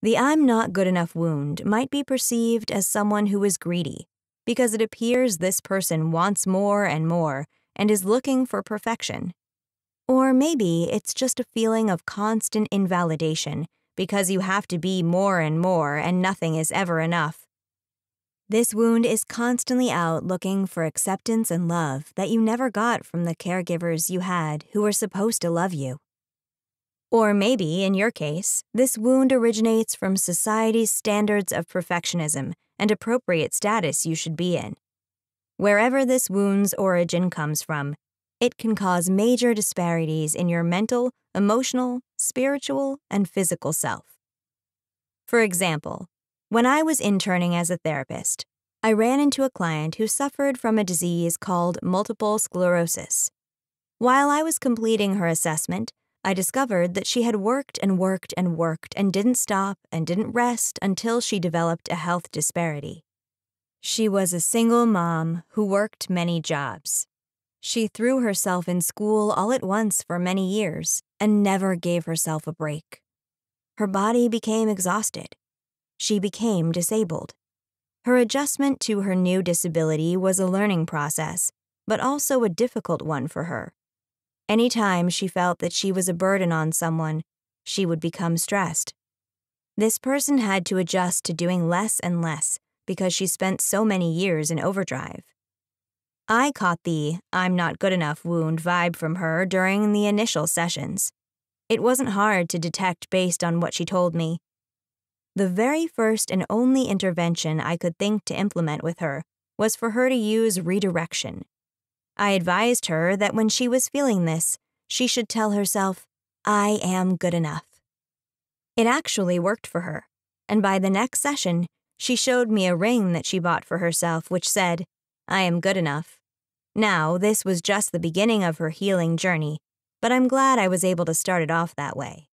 The "I'm not good enough" wound might be perceived as someone who is greedy, because it appears this person wants more and more and is looking for perfection. Or maybe it's just a feeling of constant invalidation because you have to be more and nothing is ever enough. This wound is constantly out looking for acceptance and love that you never got from the caregivers you had who were supposed to love you. Or maybe, in your case, this wound originates from society's standards of perfectionism and appropriate status you should be in. Wherever this wound's origin comes from, it can cause major disparities in your mental, emotional, spiritual, and physical self. For example, when I was interning as a therapist, I ran into a client who suffered from a disease called multiple sclerosis. While I was completing her assessment, I discovered that she had worked and didn't stop and didn't rest until she developed a health disparity. She was a single mom who worked many jobs. She threw herself in school all at once for many years and never gave herself a break. Her body became exhausted. She became disabled. Her adjustment to her new disability was a learning process, but also a difficult one for her. Anytime she felt that she was a burden on someone, she would become stressed. This person had to adjust to doing less and less because she spent so many years in overdrive. I caught the "I'm not good enough" wound vibe from her during the initial sessions. It wasn't hard to detect based on what she told me. The very first and only intervention I could think to implement with her was for her to use redirection. I advised her that when she was feeling this, she should tell herself, "I am good enough." It actually worked for her, and by the next session, she showed me a ring that she bought for herself which said, "I am good enough." Now, this was just the beginning of her healing journey, but I'm glad I was able to start it off that way.